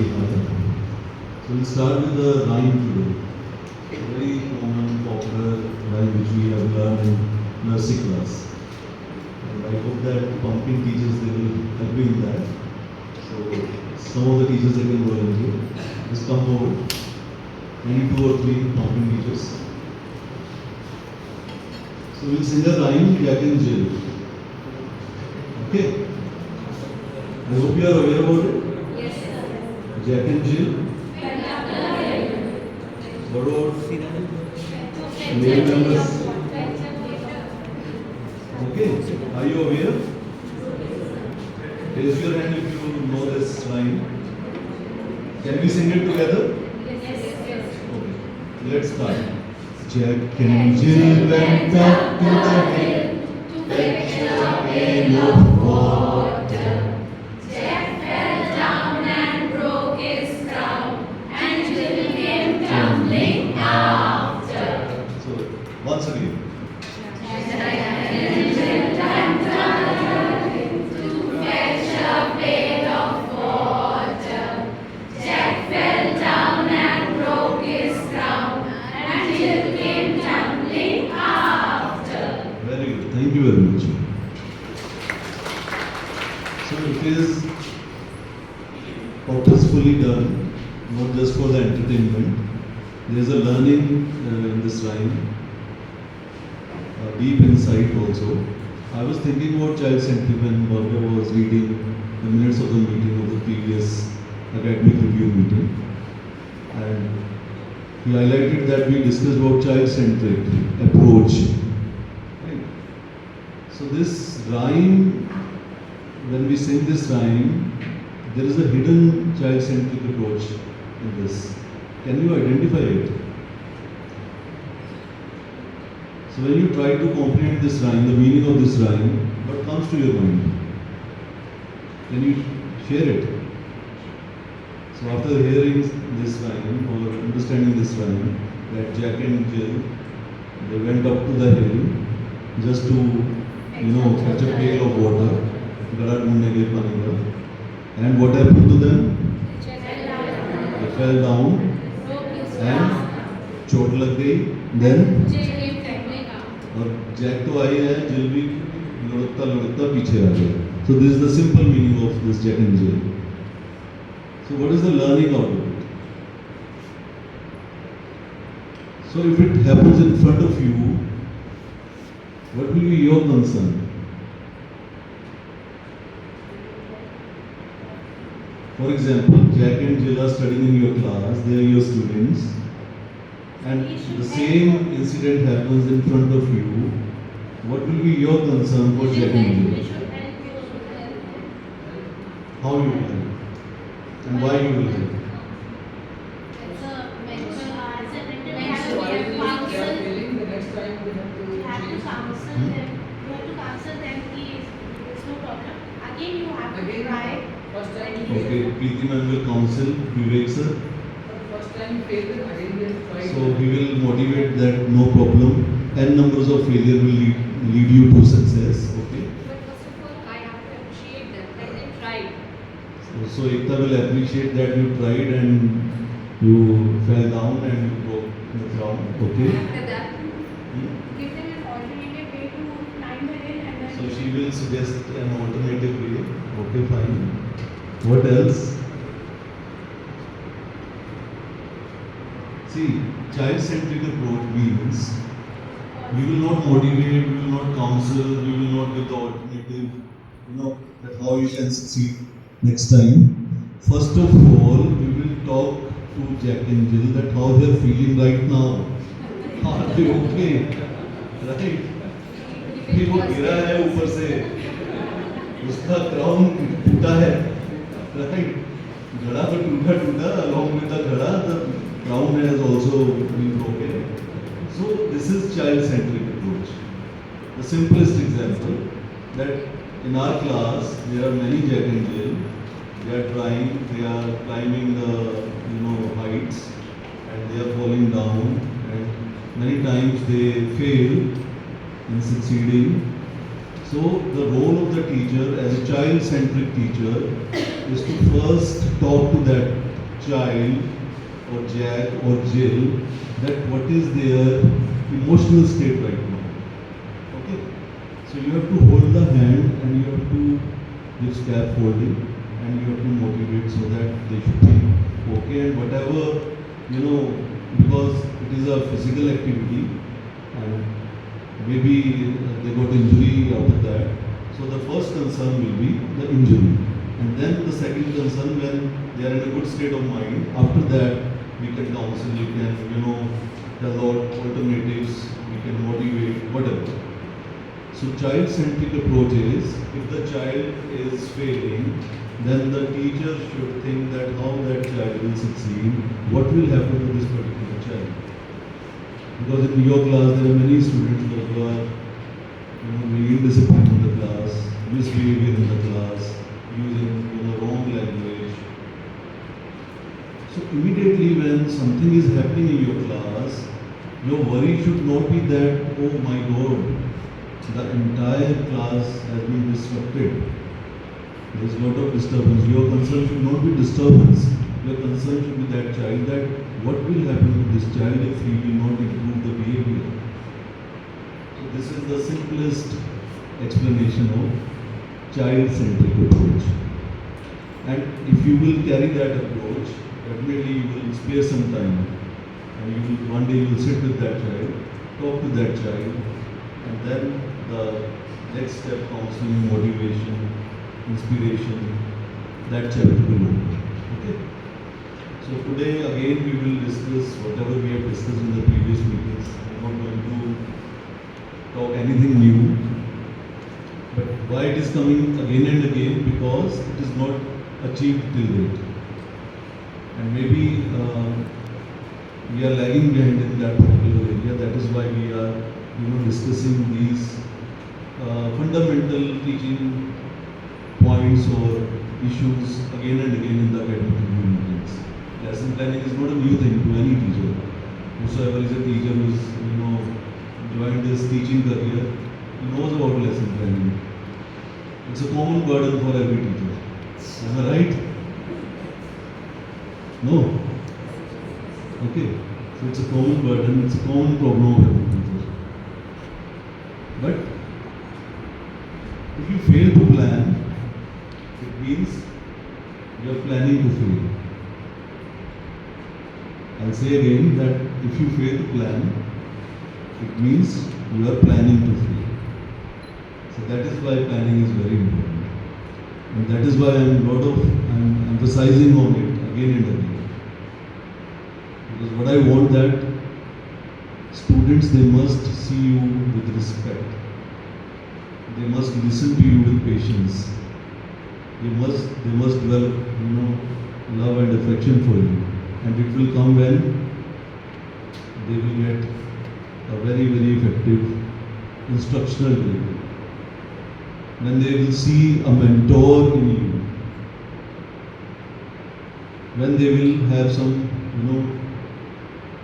very high. So we'll start with the rhyme today. A very common, popular rhyme which we have learned in nursery class. And I hope that pumpkin teachers, they will help me in that. So some of the teachers, they can volunteer. Just come forward. Maybe 2 or 3 pumpkin teachers. So we'll sing a rhyme, Jack and Jill. Okay? I hope you are aware about it. Yes, sir. Jack and Jill. What about male members? Okay, are you aware? Raise your hand if you know this rhyme. Can we sing it together? Yes. Okay, let's start. Jack and Jill went up to the hill to fetch a pail of water. Jack fell down and broke his crown, and Jill came tumbling after. So, once again. Jack and Jill went down to fetch a pail of water. Jack fell down and broke his crown, and Jill came tumbling after. Very good. Thank you very much. So it is purposefully done, not just for the entertainment. There is a learning in this rhyme, a deep insight also. I was thinking about child-centric when Balwinder was reading the minutes of the meeting of the previous academic review meeting. And he highlighted that we discussed about child-centric approach. Right? So this rhyme, when we sing this rhyme, there is a hidden child-centric approach in this. Can you identify it? So when you try to comprehend this rhyme, the meaning of this rhyme, what comes to your mind? Can you share it? So after hearing this rhyme or understanding this rhyme, that Jack and Jill, they went up to the hill just to, fetch a pail of water, gada dhoondne ke pani ka. And what happened to them? They fell down and चोट लग गई. Then और Jack तो आई है, जिल भी लुढ़कता पीछे आ गया. So this is the simple meaning of this Jack and Jill. So what is the learning out of it? So if it happens in front of you, what will be your concern? For example, Jack and Jill are studying in your class, they are your students, and the same incident happens in front of you. What will be your concern for Jack and Jill? How you will help? And why you will help? Okay, Preeti ma'am will counsel Vivek sir. First time failure, again we have tried. So he will motivate that no problem. N numbers of failure will lead you to success. Okay. But first of all, I have to appreciate them that they tried. So Ekta will appreciate that you tried and you fell down and you broke the ground. Okay. After that, Hmm? give them an alternative way to climb the hill and then. So she will suggest an alternative way. Okay, fine. What else? See, child-centric approach means we will not motivate, we will not counsel, we will not give the alternative, that how you can succeed next time. First of all, we will talk to Jack and Jill that how they are feeling right now. Are they okay? Right? कि वो गिरा है ऊपर से, उसका crown टूटा है, right? घड़ा तो टूटा, along with the घड़ा, the crown has also been broken. So this is child-centric approach. The simplest example that in our class there are many Jack and Jill. They are trying, they are climbing the heights, and they are falling down, and many times they fail in succeeding. So the role of the teacher as a child-centric teacher is to first talk to that child or Jack or Jill that what is their emotional state right now. Okay? So you have to hold the hand and you have to give scaffolding and you have to motivate so that they should be okay and whatever, because it is a physical activity and maybe they got injury after that. So the first concern will be the injury. And then the second concern when they are in a good state of mind, after that we can counsel, we can, tell out alternatives, we can motivate, whatever. So child-centric approach is, if the child is failing, then the teacher should think that how that child will succeed, what will happen to this particular child. Because in your class there are many students who are being indisciplined in the class, misbehavior in the class, using wrong language. So immediately when something is happening in your class, your worry should not be that, oh my God, the entire class has been disrupted. There is a lot of disturbance. Your concern should not be disturbance. Your concern should be that child, that what will happen to this child if he will not improve the behavior. So this is the simplest explanation of child-centric approach. And if you will carry that approach, definitely you will spare some time. And you will, one day you will sit with that child, talk to that child, and then the next step, counseling, motivation, inspiration, that child will open. Okay? So today again we will discuss whatever we have discussed in the previous meetings. I'm not going to talk anything new. But why it is coming again and again? Because it is not achieved till date. And maybe we are lagging behind in that particular area. That is why we are discussing these fundamental teaching points or issues again and again in the academic review meetings. Lesson planning is not a new thing to any teacher. Whosoever is a teacher who is joined this teaching career, he knows about lesson planning. It's a common burden for every teacher. Am I right? No? Okay. So it's a common burden, it's a common problem of every teacher. But if you fail to plan, it means you are planning to fail. I'll say again that if you fail to plan, it means you are planning to fail. So that is why planning is very important. And that is why I'm emphasizing on it again and again. Because what I want that students, they must see you with respect. They must listen to you with patience. They must develop, love and affection for you. And it will come when they will get a very, very effective instructional delivery. When they will see a mentor in you. When they will have some,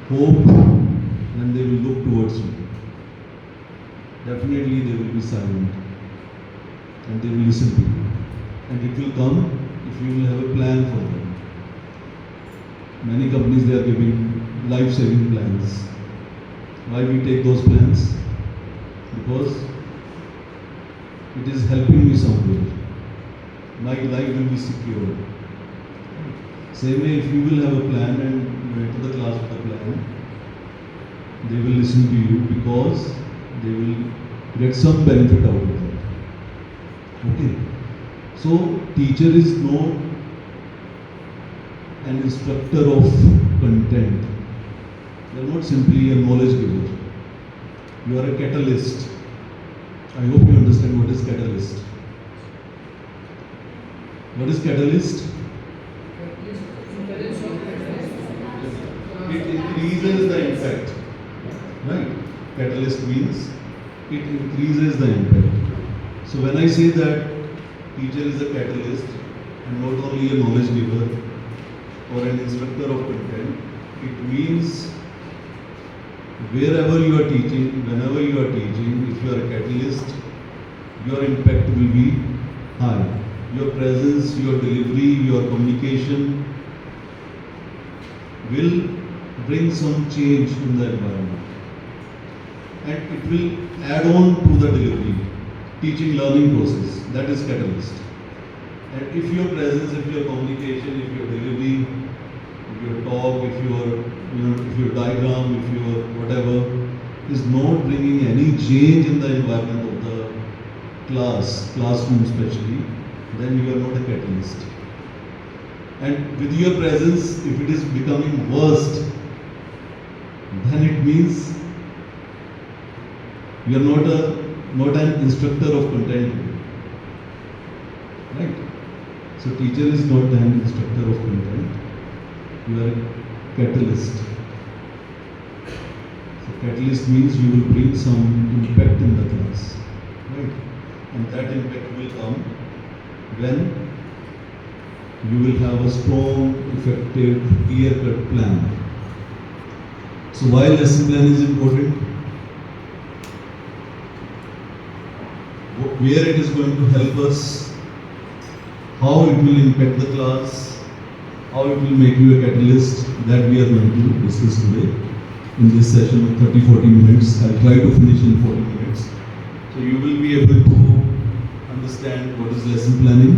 hope, then they will look towards you. Definitely they will be silent and they will listen to you. And it will come if you will have a plan for them. Many companies, they are giving life-saving plans. Why we take those plans? Because it is helping me somewhere. My life will be secure. Same way, if you will have a plan and you enter the class with a plan, they will listen to you because they will get some benefit out of it. Okay. So, teacher is not an instructor of content. You are not simply a knowledge giver. You are a catalyst. I hope you understand what is catalyst. What is catalyst? It increases the impact. Right? Catalyst means it increases the impact. So when I say that teacher is a catalyst and not only a knowledge giver or an instructor of content, it means wherever you are teaching, whenever you are teaching, if you are a catalyst, your impact will be high. Your presence, your delivery, your communication, will bring some change in the environment. And it will add on to the delivery, teaching learning process. That is catalyst. And if your presence, if your communication, if your delivery, if your talk, if your diagram, if your whatever is not bringing any change in the environment of the classroom especially, then you are not a catalyst. And with your presence, if it is becoming worst, then it means you are not an instructor of content, right? So teacher is not an instructor of content. You are a catalyst. So catalyst means you will bring some impact in the class, right? And that impact will come when you will have a strong, effective, clear-cut plan. So why lesson plan is important? Where it is going to help us, how it will impact the class, how it will make you a catalyst, that we are going to discuss today in this session of 30-40 minutes. I'll try to finish in 40 minutes. So you will be able to understand what is lesson planning.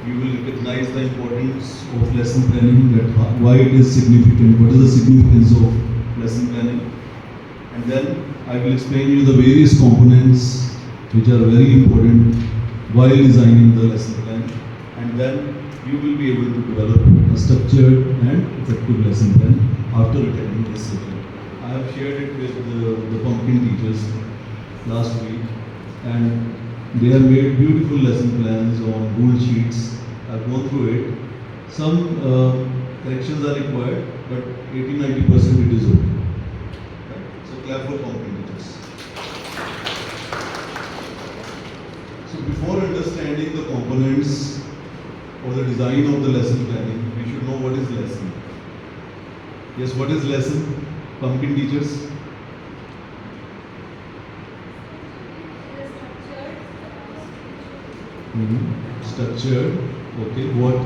You will recognize the importance of lesson planning, that why it is significant, what is the significance of lesson planning. And then I will explain you the various components which are very important while designing the lesson plan. And then you will be able to develop a structured and effective lesson plan after attending this session. I have shared it with the pumpkin teachers last week, and they have made beautiful lesson plans on rule sheets. I've gone through it. Some corrections are required, but 80-90% it is okay. Right? So clap for pumpkin teachers. So before understanding the components or the design of the lesson planning, we should know what is lesson. Yes, what is lesson? Pumpkin teachers? Structured. Okay. What?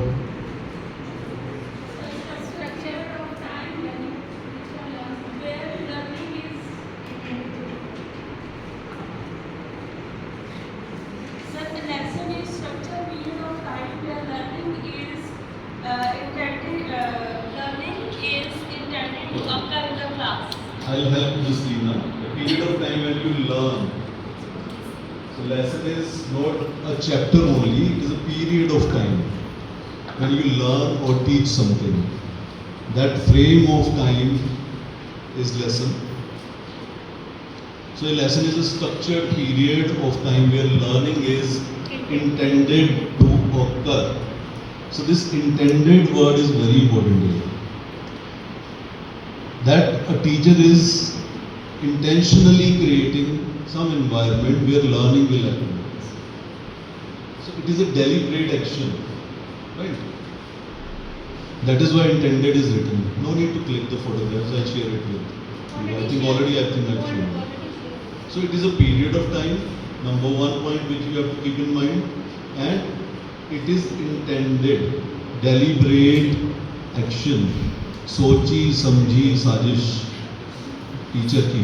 Structure of time where learning is Sir, the lesson is structured period of time where learning is intended to occur in the class. I'll help you, Sina. The period of time when you learn. So lesson is not a chapter only, it is a period of time when you learn or teach something. That frame of time is lesson. So a lesson is a structured period of time where learning is intended to occur. So this intended word is very important here. That a teacher is intentionally creating some environment where learning will happen. So it is a deliberate action, right? That is why intended is written. No need to click the photographs, I'll share it with you. I think I've shown. So it is a period of time, number one point which you have to keep in mind, and it is intended, deliberate action. सोची समझी साजिश teacher की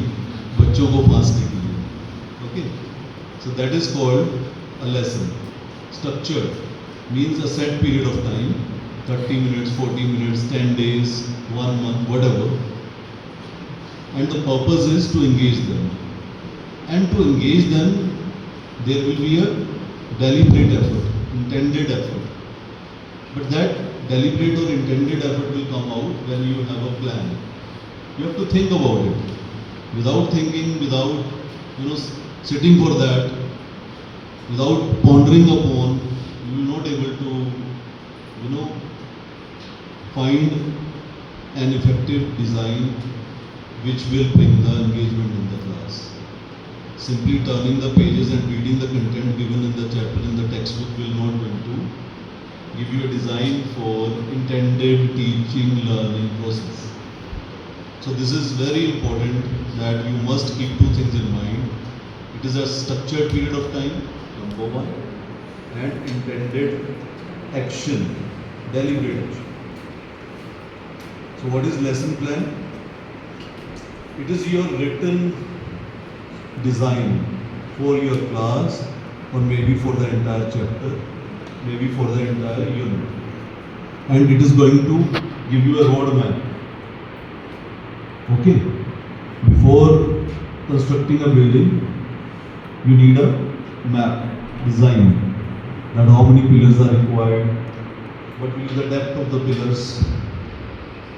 बच्चों को फांसने के लिए. Okay, so that is called a lesson. Structured means a set period of time, 30 minutes, 40 minutes, 10 days, 1 month, whatever. And the purpose is to engage them. And to engage them, there will be a deliberate effort, intended effort. But that deliberate or intended effort will come out when you have a plan. You have to think about it. Without thinking, without sitting for that, without pondering upon, you will not able to find an effective design which will bring the engagement in the class. Simply turning the pages and reading the content given in the chapter in the textbook will not going to give you a design for intended teaching learning process. So this is very important that you must keep two things in mind. It is a structured period of time, number one, and intended action, deliberate action. So what is lesson plan? It is your written design for your class, or maybe for the entire chapter, maybe for the entire unit. And it is going to give you a roadmap. Okay? Before constructing a building, you need a map, design, that how many pillars are required, what will be the depth of the pillars,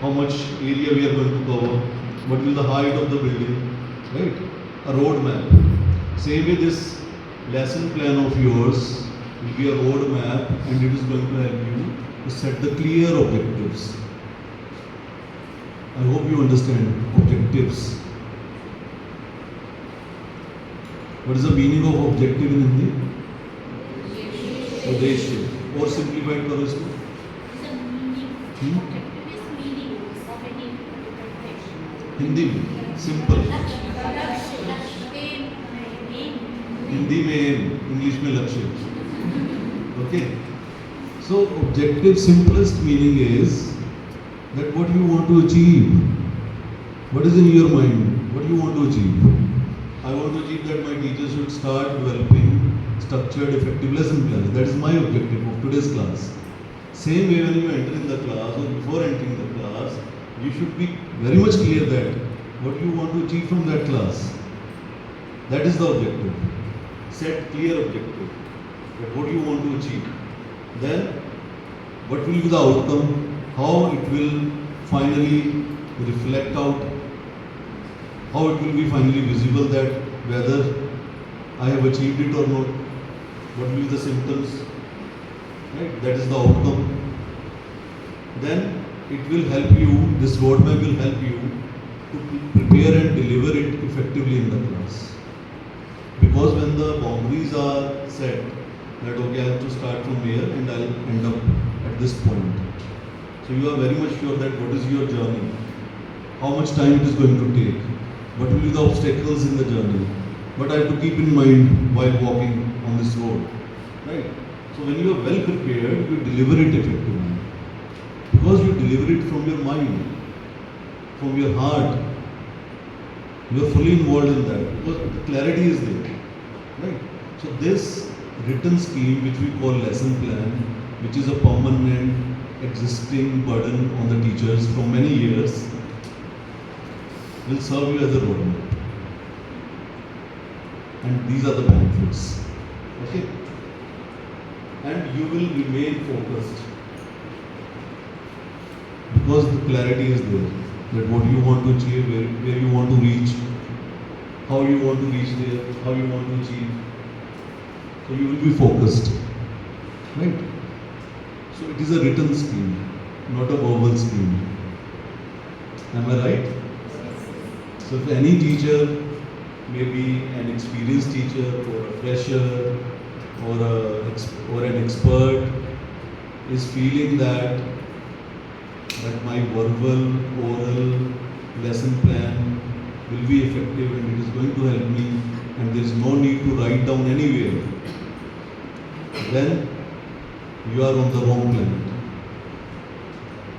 how much area we are going to cover, what will be the height of the building, right? A roadmap. Same way this lesson plan of yours will be a roadmap, and it is going to help you to set the clear objectives. I hope you understand objectives. What is the meaning of objective in Hindi? उद्देश्य. और simplified करो इसको. Is a meaning. Objective is meaning of any thing. Hindi में simple. Hindi में aim, English में लक्ष्य. Okay. So objective simplest meaning is that what you want to achieve. What is in your mind? What you want to achieve? I want to achieve that my teachers should start developing structured, effective lesson plans. That is my objective of today's class. Same way when you enter in the class or before entering the class, you should be very much clear that what you want to achieve from that class. That is the objective. Set clear objective. That what you want to achieve. Then what will be the outcome? How it will finally reflect out, how it will be finally visible that whether I have achieved it or not, what will be the symptoms, right? That is the outcome. Then it will help you, this roadmap will help you to prepare and deliver it effectively in the class. Because when the boundaries are set, that okay, I have to start from here and I'll end up at this point. So you are very much sure that what is your journey, how much time it is going to take, what will be the obstacles in the journey, what I have to keep in mind while walking on this road, right? So when you are well prepared, you deliver it effectively. Because you deliver it from your mind, from your heart, you are fully involved in that, because the clarity is there, right? So this written scheme, which we call lesson plan, which is a permanent existing burden on the teachers from many years, will serve you as a roadmap. And these are the benefits. Okay? And you will remain focused. Because the clarity is there. That what you want to achieve, where you want to reach, how you want to reach there, how you want to achieve. So you will be focused. Right? So it is a written scheme, not a verbal scheme. Am I right? So if any teacher, maybe an experienced teacher or a fresher or an expert is feeling that my verbal, oral lesson plan will be effective and it is going to help me and there is no need to write down anywhere, then you are on the wrong planet.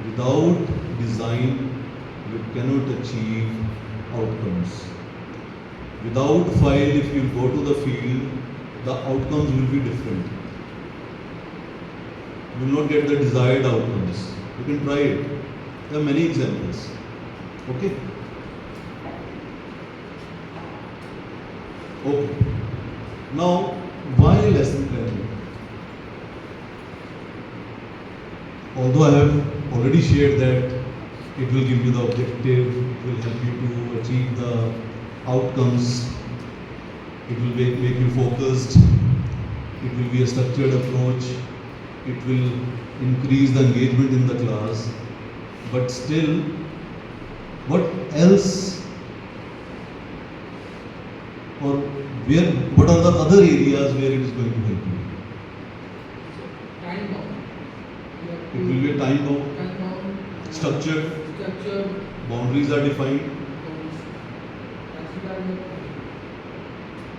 Without design, you cannot achieve outcomes. Without file, if you go to the field, the outcomes will be different. You will not get the desired outcomes. You can try it. There are many examples. Okay? Okay. Now, why lesson planning? Although I have already shared that it will give you the objective, it will help you to achieve the outcomes, it will make you focused, it will be a structured approach, it will increase the engagement in the class, but still, what else or what are the other areas where it is going to help you? Time bound. It will be a time bound, Time bound. structured, Structure. boundaries are defined.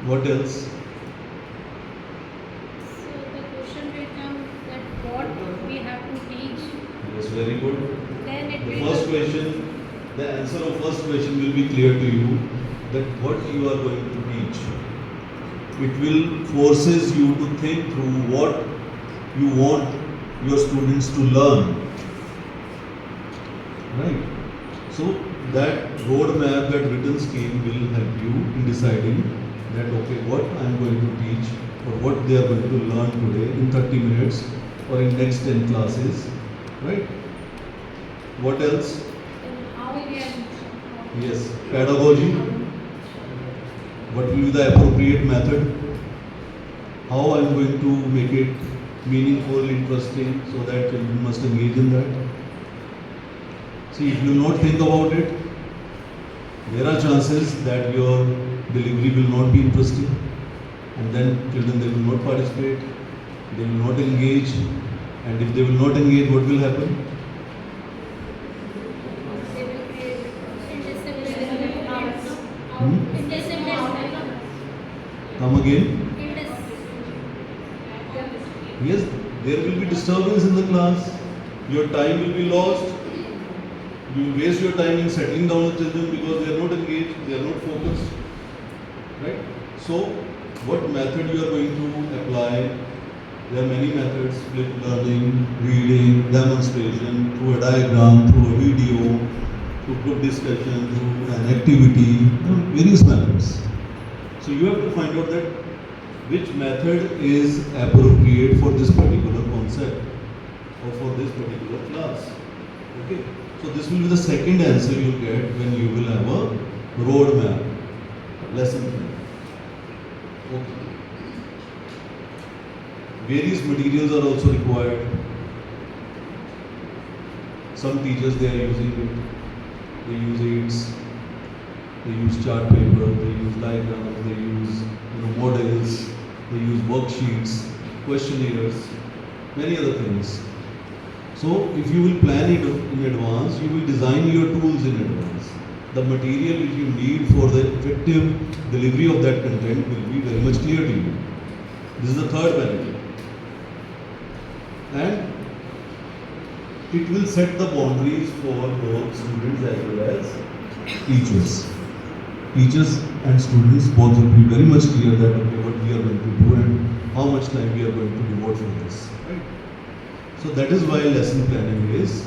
What else? So the question will come that what we have to teach. Yes, very good. Then it The will. first question, the answer of first question will be clear to you that what you are going to teach. It will forces you to think through what you want your students to learn. Right? So that roadmap, that written scheme will help you in deciding that okay, what I am going to teach or what they are going to learn today in 30 minutes or in next 10 classes. Right? What else? How we are. Yes, pedagogy. What will be the appropriate method? How I am going to make it meaningful, interesting, so that children must engage in that. See, if you will not think about it, there are chances that your delivery will not be interesting, and then children they will not participate, they will not engage, and if they will not engage, what will happen? They will create indiscipline. Hmm? Indiscipline. Come again? Indiscipline. Yes, there will be disturbance in the class. Your time will be lost. You will waste your time in settling down the children because they are not engaged, they are not focused. Right? So, what method you are going to apply? There are many methods: split learning, reading, demonstration, through a diagram, through a video, through group discussion, through an activity, various methods. So you have to find out that which method is appropriate for this particular concept or for this particular class. Okay. So this will be the second answer you will get when you will have a roadmap, lesson plan. Okay. Various materials are also required. Some teachers they are using it. They use aids. They use chart paper. They use diagrams. They use models. They use worksheets, questionnaires, many other things. So if you will plan it in advance, you will design your tools in advance. The material which you need for the effective delivery of that content will be very much clear to you. This is the third benefit. And it will set the boundaries for both students as well as teachers. Teachers and students both will be very much clear that okay, what we are going to do and how much time we are going to devote for this. Right? So that is why lesson planning is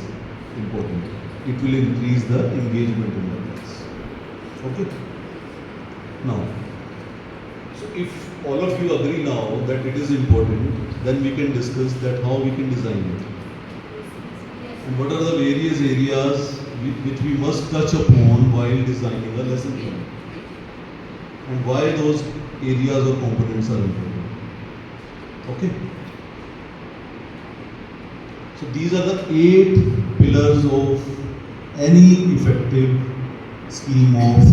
important. It will increase the engagement in the class. Okay? Now, so if all of you agree now that it is important, then we can discuss that how we can design it. And what are the various areas which we must touch upon while designing a lesson plan. And why those areas or components are important. Okay? So these are the 8 pillars of any effective scheme of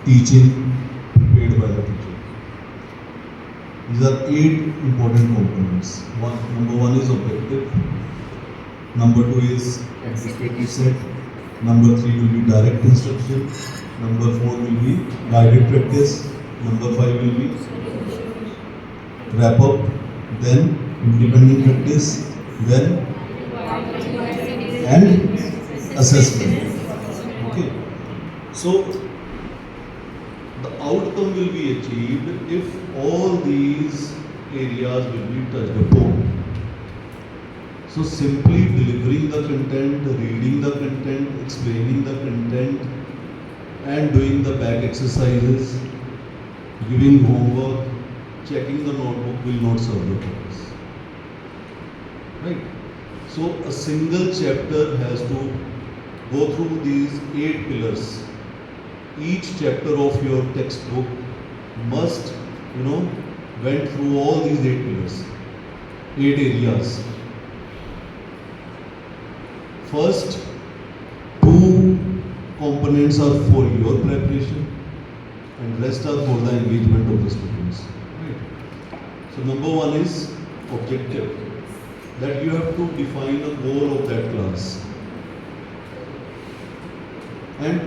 teaching prepared by the teacher. These are 8 important components. Number 1 is objective. Number 2 is administrative set. Number 3 will be direct instruction. Number 4 will be guided practice. Number 5 will be wrap up. Then independent practice. Then and assessment. Okay. So the outcome will be achieved if all these areas will be touched upon. So simply delivering the content, reading the content, explaining the content, and doing the back exercises, giving homework, checking the notebook will not serve the purpose. Right? So a single chapter has to go through these 8 pillars. Each chapter of your textbook must, went through all these 8 pillars, 8 areas. First, 2 components are for your preparation and rest are for the engagement of the students. Right. So number 1 is objective. That you have to define a goal of that class. And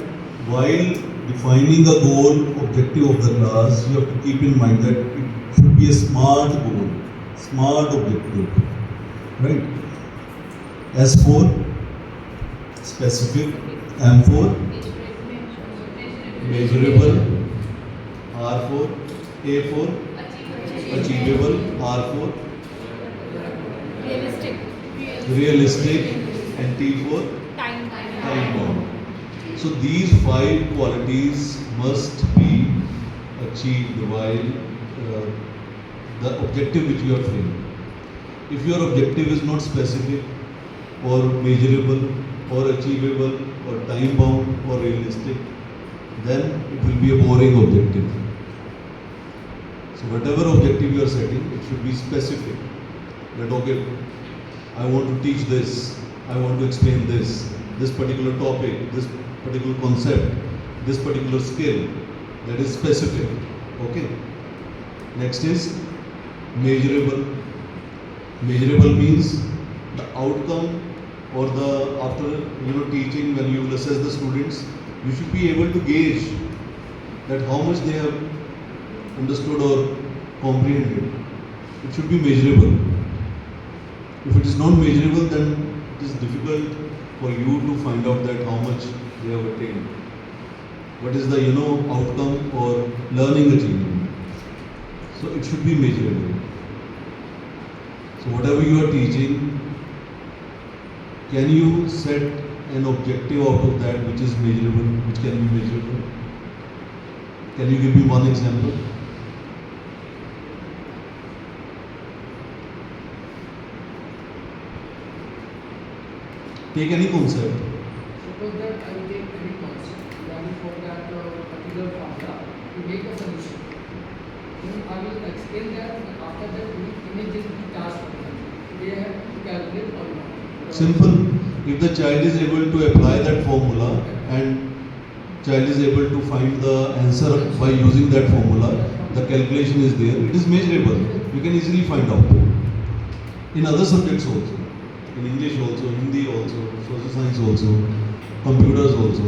while defining the goal, objective of the class, you have to keep in mind that it should be a smart goal, smart objective. Right? S for specific, M for measurable, R for A for achievable, R for realistic, and T for time bound. So these five qualities must be achieved while the objective which you are framing. If your objective is not specific or measurable or achievable or time bound or realistic, then it will be a boring objective. So whatever objective you are setting, it should be specific. That okay, I want to teach this, I want to explain this particular topic, this particular concept, this particular skill, that is specific. Okay. Next is measurable. Measurable means the outcome or the after teaching, when you will assess the students, you should be able to gauge that how much they have understood or comprehended. It should be measurable. If it is not measurable, then it is difficult for you to find out that how much they have attained. What is the outcome or learning achievement? So it should be measurable. So whatever you are teaching, can you set an objective out of that which is measurable, which can be measurable? Can you give me one example? Take any concept. Suppose that I take any concept, then for that particular formula to make a solution. Then I will explain that, and after that we immediately task for them. They have to calculate or not. Simple. If the child is able to apply that formula and child is able to find the answer by using that formula, the calculation is there, it is measurable. You can easily find out. In other subjects also, in English also, Hindi also, social science also, computers also,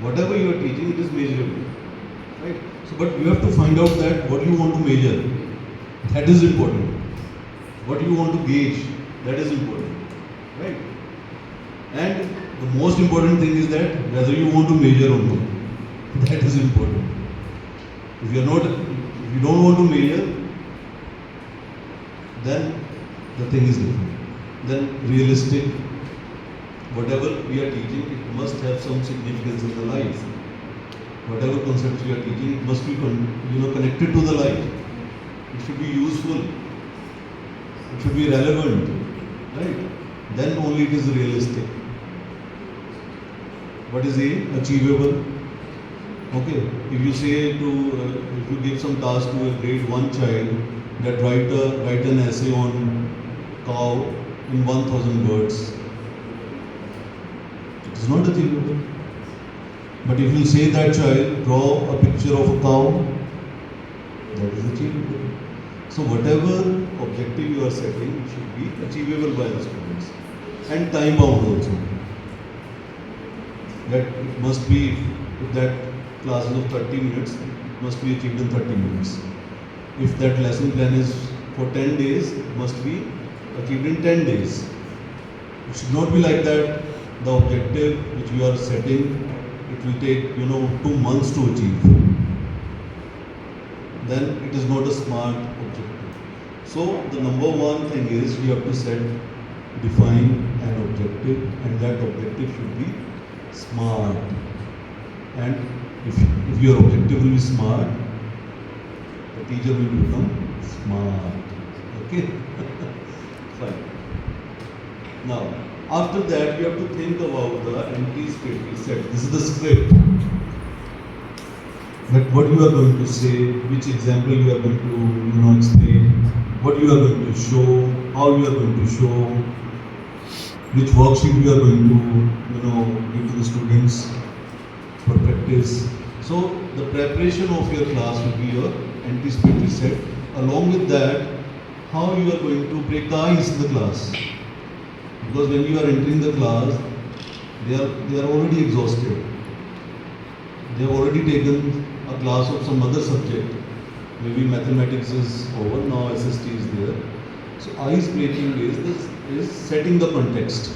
whatever you are teaching, it is measurable. Right? So, but you have to find out that what you want to measure. That is important. What you want to gauge, that is important. Right? And the most important thing is that whether you want to measure or not. That is important. If you don't want to measure, then the thing is different. Then realistic, whatever we are teaching, it must have some significance in the life. Whatever concepts we are teaching, it must be connected to the life. It should be useful. It should be relevant, right? Then only it is realistic. What is A? Achievable. Okay. If you say if you give some task to a grade 1 child that write an essay on cow in 1000 words, it is not achievable. But if you say that child draw a picture of a cow, that is achievable. So whatever objective you are setting should be achievable by the students, and time bound also. That it must be, if that class is of 30 minutes, it must be achieved in 30 minutes. If that lesson plan is for 10 days, it must be achieved in 10 days. It should not be like that. The objective which we are setting, it will take 2 months to achieve. Then it is not a smart objective. So the number one thing is we have to define an objective, and that objective should be smart. And if your objective will be smart, the teacher will become smart. Okay? Fine. Now, after that, you have to think about the empty script. We said this is the script. That what you are going to say, which example you are going to explain, what you are going to show, how you are going to show, which worksheet you are going to give to the students for practice. So the preparation of your class will be your anticipatory set. Along with that, how you are going to break the ice in the class. Because when you are entering the class, they are already exhausted. They have already taken a class of some other subject. Maybe mathematics is over, now SST is there. So ice breaking is this is setting the context.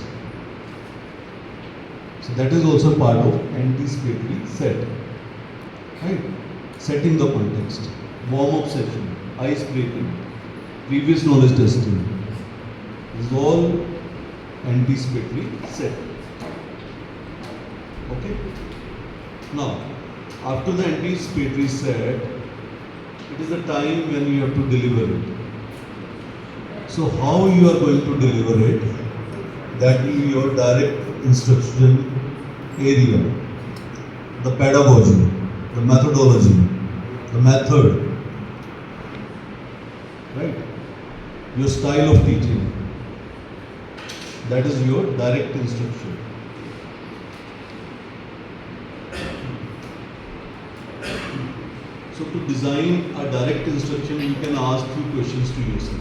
So that is also part of anticipatory set. Right? Setting the context. Warm-up session, ice breaking, previous knowledge testing. This is all anticipatory set. Okay? Now, after the anticipatory set, it is the time when you have to deliver it. So how you are going to deliver it, that will be your direct instruction area. The pedagogy, the methodology, the method, right? Your style of teaching. That is your direct instruction. So to design a direct instruction, you can ask few questions to yourself.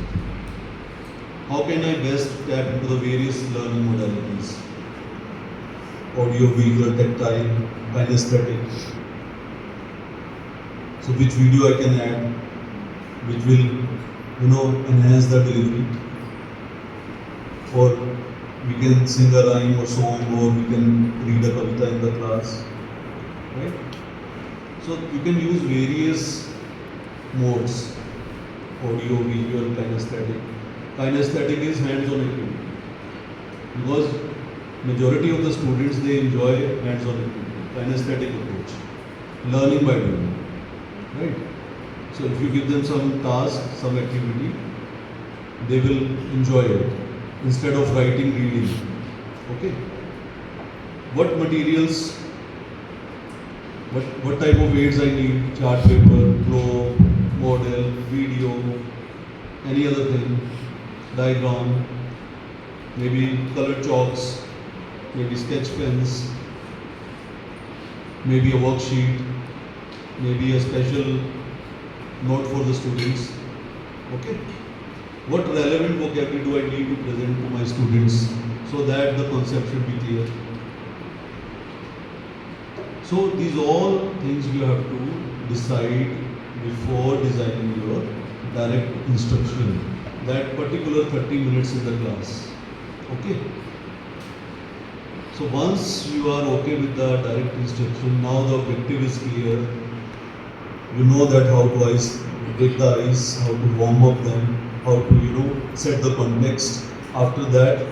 How can I best tap into the various learning modalities? Audio, visual, tactile, kinesthetic. So which video I can add, which will, enhance the delivery. Or we can sing a rhyme or song, or we can read a kavita in the class, right? So you can use various modes, audio, visual, kinesthetic. Kinesthetic is hands-on activity, because majority of the students, they enjoy hands-on activity, kinesthetic approach, learning by doing, right? So if you give them some task, some activity, they will enjoy it instead of writing, reading. Okay? What materials, what type of aids I need? Chart paper, globe, model, video, any other thing, diagram, maybe colored chalks, maybe sketch pens, maybe a worksheet, maybe a special note for the students. Okay? What relevant vocabulary do I need to present to my students so that the concept should be clear? So these all things you have to decide before designing your direct instruction. That particular 30 minutes in the class. Okay? So once you are okay with the direct instruction, now the objective is clear. You know that how to break the ice, how to warm up them, how to set the context. After that,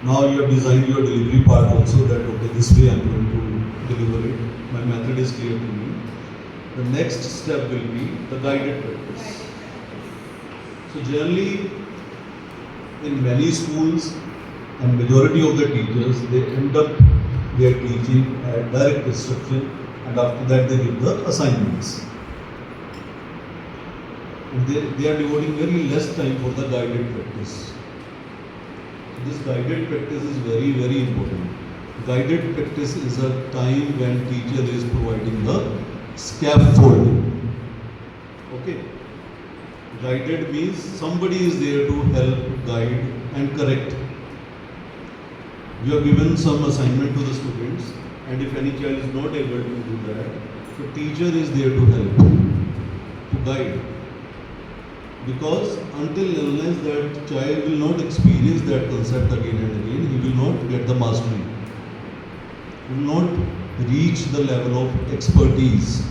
now you have designed your delivery part also, that okay, this way I am going to deliver it. My method is clear to me. The next step will be the guided practice. So generally, in many schools and majority of the teachers, they end up their teaching at direct instruction, and after that they give the assignments. And they are devoting very less time for the guided practice. So this guided practice is very, very important. Guided practice is a time when teacher is providing the scaffold. Okay. Guided means somebody is there to help, guide and correct. You have given some assignment to the students, and if any child is not able to do that, so teacher is there to help, to guide. Because until unless that child will not experience that concept again and again, he will not get the mastery. He will not reach the level of expertise.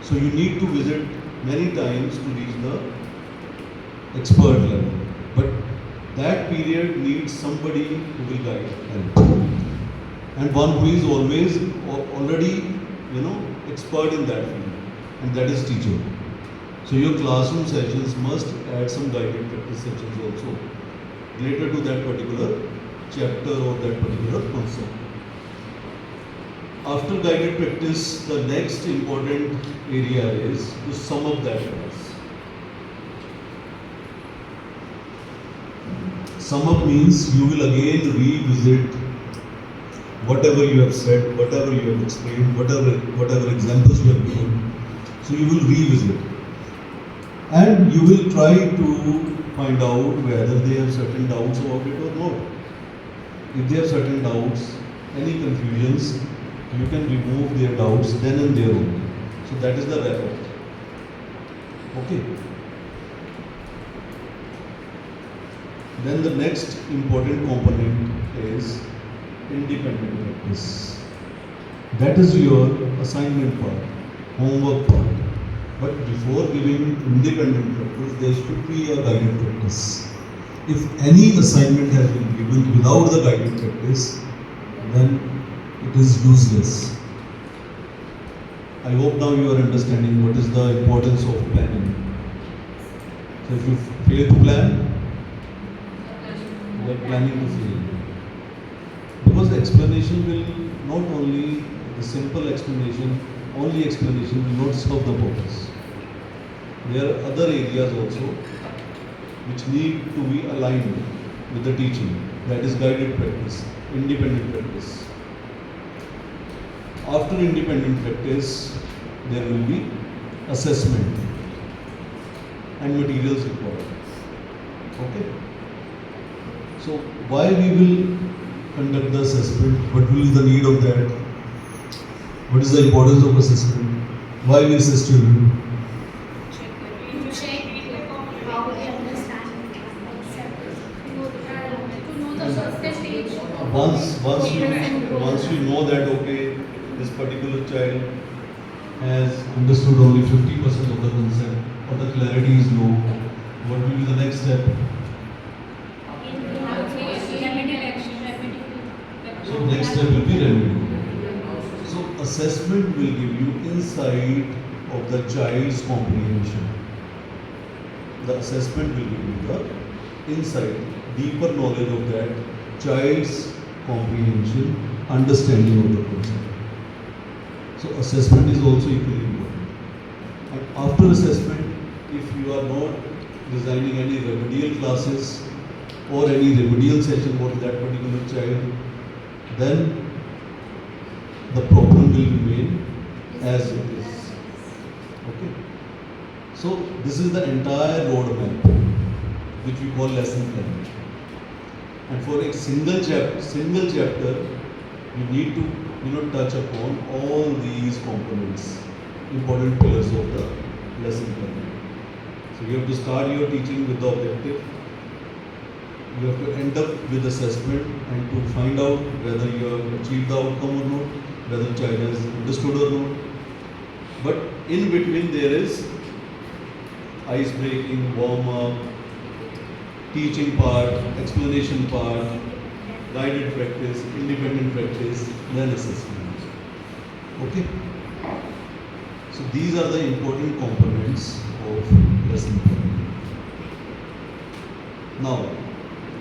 So you need to visit many times to reach the expert level. But that period needs somebody who will guide, help. And one who is always already, expert in that field. And that is teacher. So your classroom sessions must add some guided practice sessions also, related to that particular chapter or that particular concept. After guided practice, the next important area is to sum up that class. Sum up means you will again revisit whatever you have said, whatever you have explained, whatever examples you have given. So you will revisit. And you will try to find out whether they have certain doubts about it or not. If they have certain doubts, any confusions, you can remove their doubts then and there only. So that is the wrap up. Okay. Then the next important component is independent practice. That is your assignment part, homework part. But before giving independent practice, there should be a guided practice. If any assignment has been given without the guided practice, then it is useless. I hope now you are understanding what is the importance of planning. So if you fail to plan, you are planning to fail. Because the explanation will not only, the simple explanation, only explanation will not serve the purpose. There are other areas also which need to be aligned with the teaching. That is guided practice, independent practice. After independent practice, there will be assessment and materials required. Okay? So why we will conduct the assessment? What will be the need of that? What is the importance of assessment? Why we assess children? To check how they understand, accept, to know the percentage. Once you know that okay, this particular child has understood only 50% of the concept or the clarity is low, what will be the next step? So next step will be remedy. So assessment will give you insight of the child's comprehension. The assessment will give you the insight, deeper knowledge of that child's comprehension, understanding of the concept. So assessment is also equally important. And after assessment, if you are not designing any remedial classes or any remedial session for that particular child, then the problem will remain as it is. Okay. So this is the entire roadmap which we call lesson plan. And for a single chapter, you need to touch upon all these components, important pillars of the lesson plan. So you have to start your teaching with the objective. You have to end up with assessment and to find out whether you have achieved the outcome or not, whether the child has understood or not. But in between there is ice breaking, warm up, teaching part, explanation part, guided practice, independent practice, then assessment. Okay? So these are the important components of lesson plan. Now,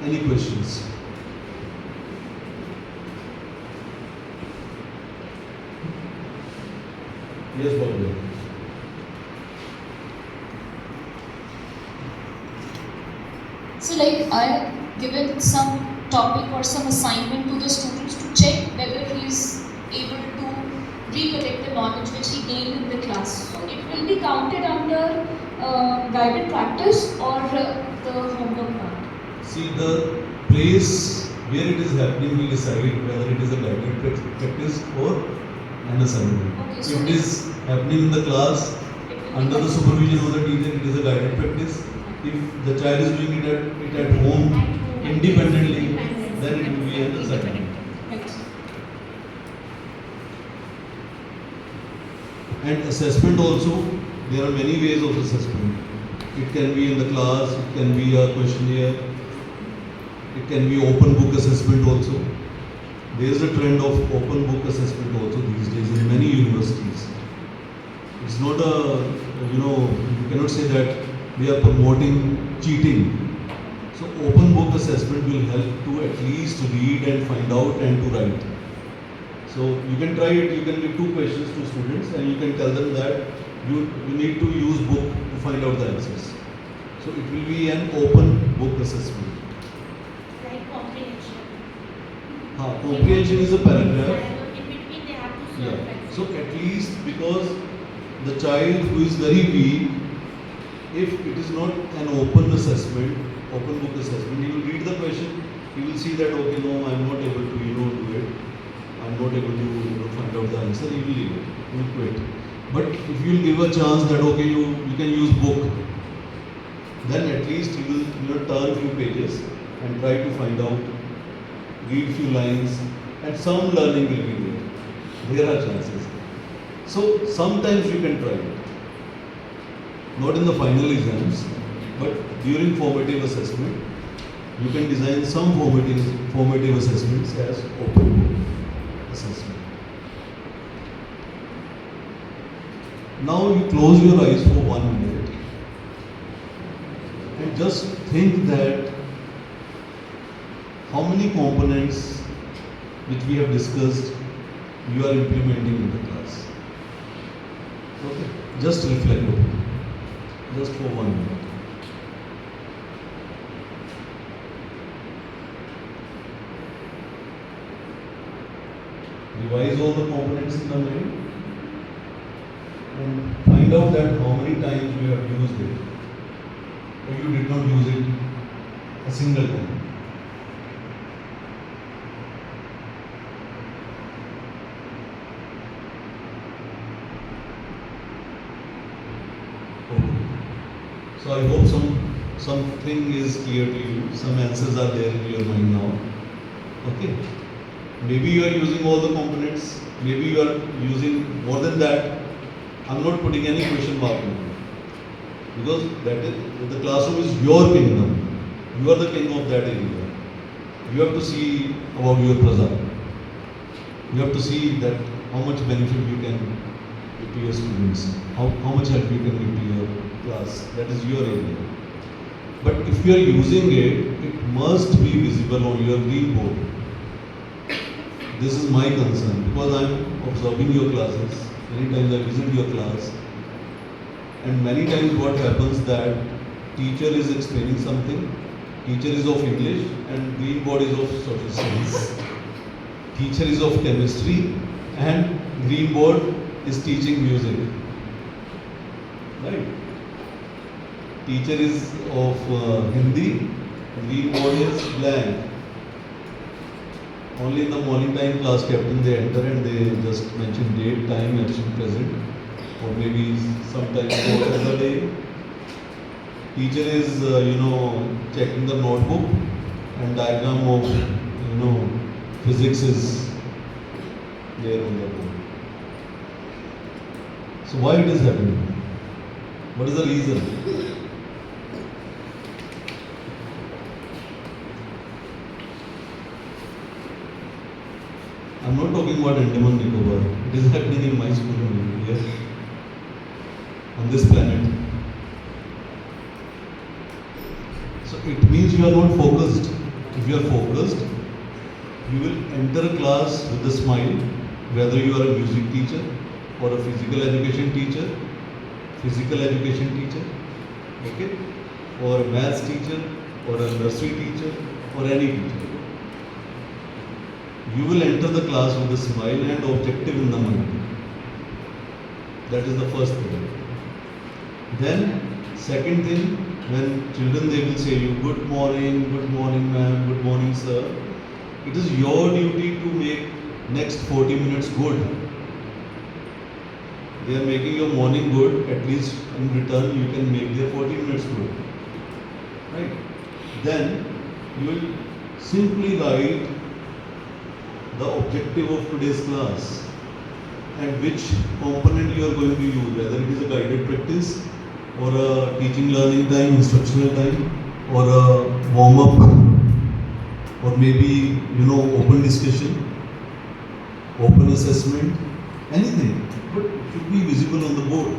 any questions? Yes, Balwinder. So like I have given some topic or some assignment to the students to check whether he is able to recollect the knowledge which he gained in the class. So it will be counted under guided practice or the homework part. See, the place where it is happening will decide whether it is a guided practice or an assignment. Okay, If it is happening in the class under the supervision of the teacher, it is a guided practice. If the child is doing it at home independently, then it will be an assignment. Right. And assessment also, there are many ways of assessment. It can be in the class, it can be a questionnaire, it can be open book assessment also. There is a trend of open book assessment also these days in many universities. It's not you cannot say that we are promoting cheating. So open book assessment will help to at least read and find out and to write. So you can try it, you can give 2 questions to students and you can tell them that you need to use book to find out the answers. So it will be an open book assessment. Like comprehension. Comprehension is a paragraph. In between they have to Yeah. solve. So at least because the child who is very weak, if it is not an open assessment, open book assessment, he will read the question, he will see that okay, no, I am not able to do it. I am not able to find out the answer. He will leave it. He will quit. But if you will give a chance that okay, you can use book, then at least he will turn few pages and try to find out, read few lines, and some learning will be there. There are chances. So sometimes you can try it. Not in the final exams, but during formative assessment, you can design some formative assessments as open book assessment. Now you close your eyes for 1 minute and just think that how many components which we have discussed you are implementing in the class. Okay, just reflect on it, just for 1 minute. Revise all the components in the mind and find out that how many times you have used it or you did not use it a single time. Okay. So I hope something is clear to you, some answers are there in your mind now. Okay. Maybe you are using all the components, maybe you are using more than that. I'm not putting any question mark in it. Because the classroom is your kingdom. You are the king of that area. You have to see about your praja. You have to see that how much benefit you can give to your students, how much help you can give to your class. That is your area. But if you are using it, it must be visible on your green board. This is my concern because I am observing your classes. Many times I visit your class, and many times what happens that teacher is explaining something, teacher is of English and green board is of social studies. Teacher is of chemistry and green board is teaching music. Right? Teacher is of Hindi, green board is blank. Only in the morning time class captain they enter and they just mention date, time, absent, present, or maybe sometimes for the day. Teacher is checking the notebook and diagram of physics is there on the board. So why it is happening? What is the reason? I'm not talking about Andaman Nicobar. It is happening in my school only, yes, on this planet. So it means you are not focused. If you are focused, you will enter a class with a smile, whether you are a music teacher or a physical education teacher, okay, or a maths teacher or a nursery teacher or any teacher. You will enter the class with a smile and objective in the mind. That is the first thing. Then, second thing, when children they will say you good morning ma'am, good morning sir. It is your duty to make next 40 minutes good. They are making your morning good, at least in return you can make their 40 minutes good. Right? Then you will simply write the objective of today's class and which component you are going to use, whether it is a guided practice or a teaching learning time, instructional time, or a warm up, or maybe open discussion, open assessment, anything, but it should be visible on the board,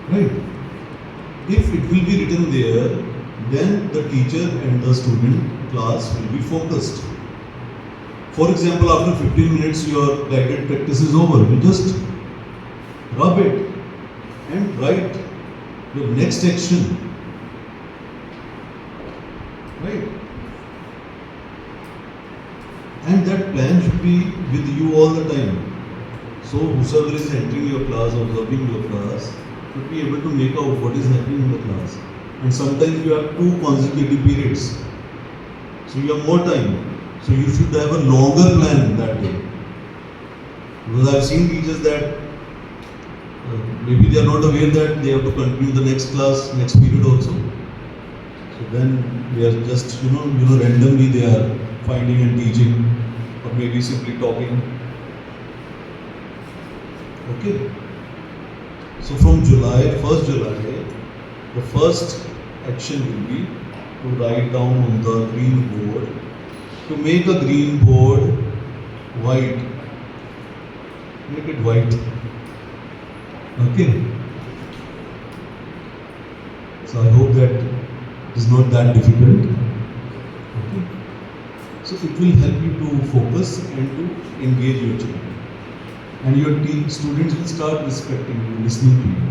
right? If it will be written there, then the teacher and the student class will be focused. For example, after 15 minutes your guided practice is over, you just rub it and write your next action, right? And that plan should be with you all the time. So whosoever is entering your class, observing your class, should be able to make out what is happening in the class. And sometimes you have 2 consecutive periods, so you have more time. So you should have a longer plan that day. Because I have seen teachers that maybe they are not aware that they have to continue the next class, next period also. So then they are just randomly they are finding and teaching, or maybe simply talking. Okay. So from first July, the first action will be to write down on the green board, to make a green board white. Make it white. Okay. So I hope that it is not that difficult. Okay. So it will help you to focus and to engage your children. And your students will start respecting you, listening to you.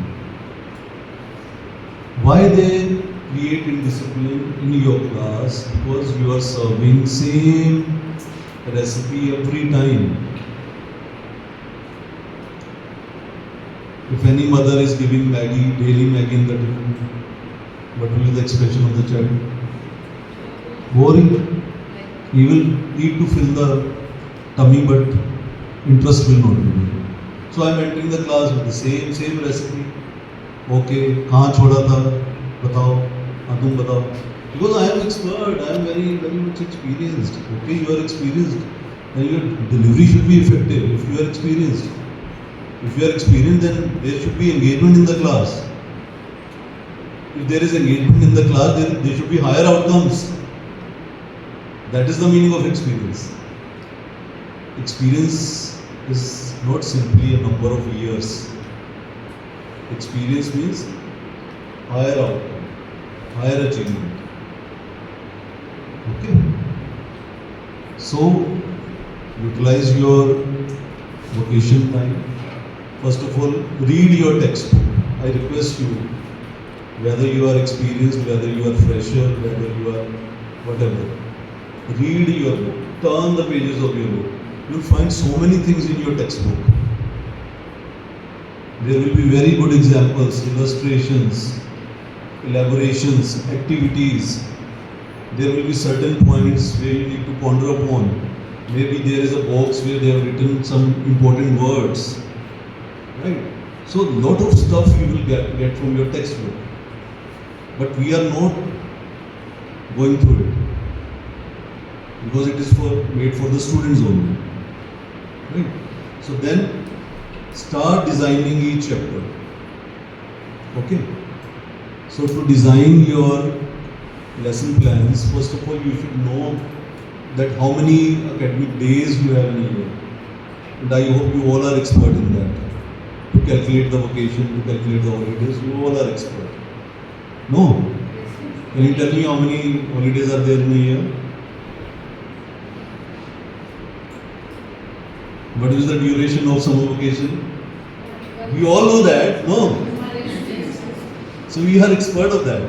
Why they create indiscipline in your class? Because you are serving same recipe every time. If any mother is giving Maggie, daily Maggie in the tiffin, what will be the expression of the child? Boring. He will eat to fill the tummy, but interest will not be there. So I am entering the class with the same recipe. Okay, कहाँ छोड़ा था? बताओ. हाँ तुम बताओ. Because I am expert, I am very much experienced. Okay, you are experienced, and your delivery should be effective. If you are experienced, then there should be engagement in the class. If there is engagement in the class, then there should be higher outcomes. That is the meaning of experience. Experience is not simply a number of years. Experience means higher outcome, higher achievement. Okay? So, utilize your vacation time. First of all, read your textbook. I request you, whether you are experienced, whether you are fresher, whether you are whatever, read your book. Turn the pages of your book. You will find so many things in your textbook. There will be very good examples, illustrations, elaborations, activities. There will be certain points where you need to ponder upon. Maybe there is a box where they have written some important words. Right? So a lot of stuff you will get from your textbook. But we are not going through it. Because it is made for the students only. Right? So then start designing each chapter. Okay? So to design your lesson plans, first of all you should know that how many academic days you have in a year. And I hope you all are expert in that. To calculate the vacation, to calculate the holidays, you all are expert. No? Can you tell me how many holidays are there in a year? What is the duration of summer vacation? We all know that, no? So we are expert of that.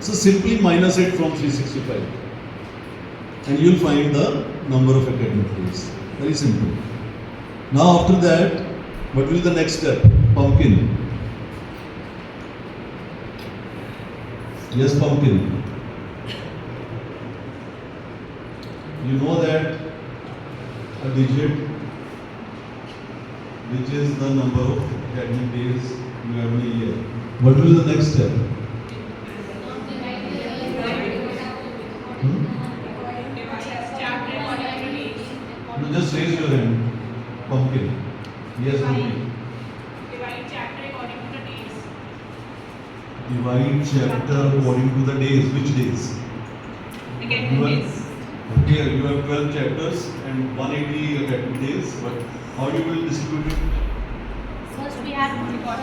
So simply minus it from 365 and you will find the number of academic days. Very simple. Now after that, what will be the next step? Pumpkin. Yes, pumpkin. You know that a digit, which is the number of academic days you have in a year. What will be the next step? No, just raise your hand. Pumpkin. Yes, Ruby. Divide chapter according to the days. Divide chapter according to the days. Which days? Academic days. Okay, you have 12 chapters and 180 academic days, but how you will distribute it? First we have to look at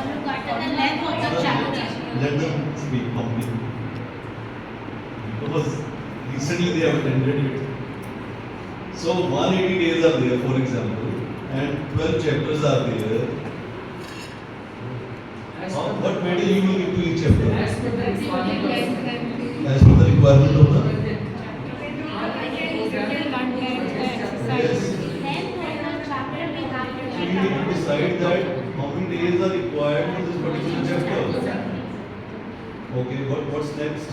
the length of the chapter. Let them speak pumpkin. Because recently they have attended it. So 180 days are there, for example, and 12 chapters are there. What weightage you will give to each chapter? As per the requirement As per the requirement of the yes. So you need to decide that how many days are required for this particular chapter. Okay, what's next?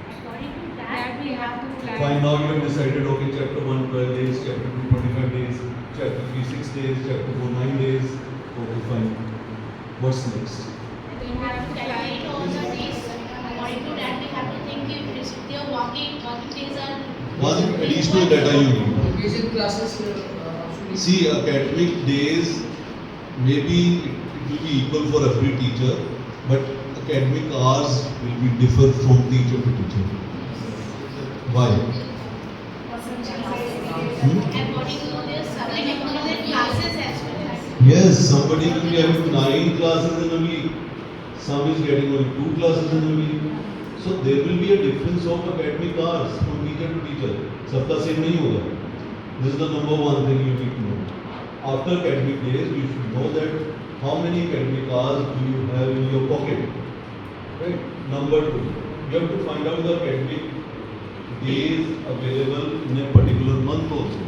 According to that, we have to plan. Fine, now you have decided, okay, chapter 1 12 days, chapter 2 25 days, chapter 3 6 days, chapter 4 9 days. Okay, fine. What's next? We have to calculate all the days. According to that, we have to think if additional data you need. Revision classes. See, academic days, maybe it will be equal for every teacher, but academic hours will be differ from teacher to teacher. Why? According to their subject, according to their classes as well. Yes, somebody will be having 9 classes in a week. Some is getting only 2 classes in a week. So there will be a difference of academic hours from teacher to teacher. सबका same नहीं होगा. This is the number one thing you need to know. After academic days, you should know that how many academic hours do you have in your pocket. Right? Number 2, you have to find out the academic days available in a particular month also.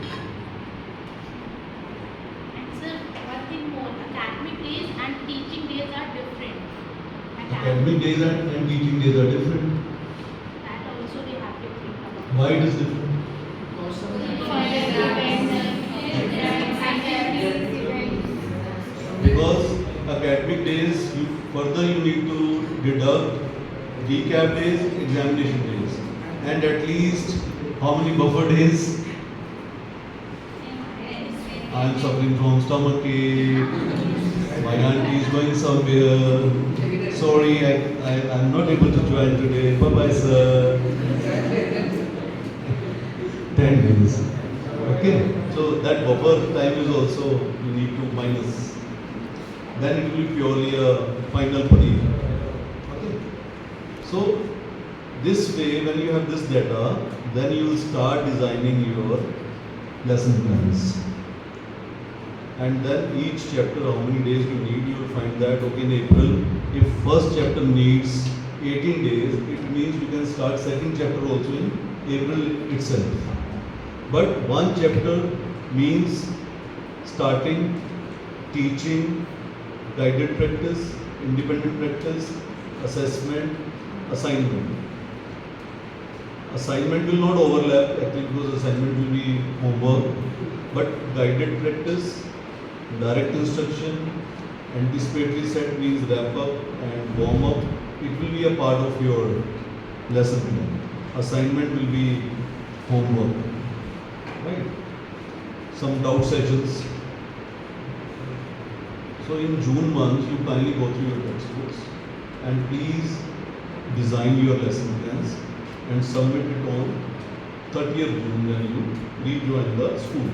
And sir, one thing more, academic days and teaching days are different. Academic days and teaching days are different. That also they have to think about. Why it is different? Because academic days, you need to deduct recap days, examination days, and at least how many buffer days? I am suffering from stomach ache. My auntie is going somewhere. Sorry, I am not able to join today. Bye bye, sir. 10 days. Okay, so that buffer time is also you need to minus. Then it will be purely a final parir. Okay. So this way, when you have this data, then you will start designing your lesson plans. And then each chapter, how many days you need, you will find that okay, in April, if first chapter needs 18 days, it means you can start second chapter also in April itself. But one chapter means starting, teaching, guided practice, independent practice, assessment, assignment. Assignment will not overlap actually because assignment will be homework, but guided practice, direct instruction, anticipatory set means wrap up and warm up. It will be a part of your lesson plan. Assignment will be homework, right? Some doubt sessions. So in June month, you kindly go through your textbooks and please design your lesson plans and submit it on 30th June when you rejoin the school.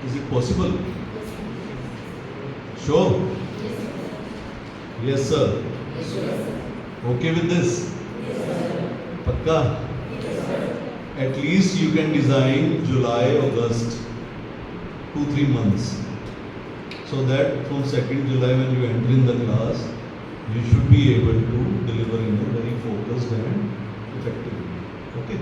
Is it possible? Sure? Yes, sir. Okay with this? Pakka? At least you can design July, August, 2-3 months. So that from 2nd July when you enter in the class, you should be able to deliver in a very focused and effective way. Okay?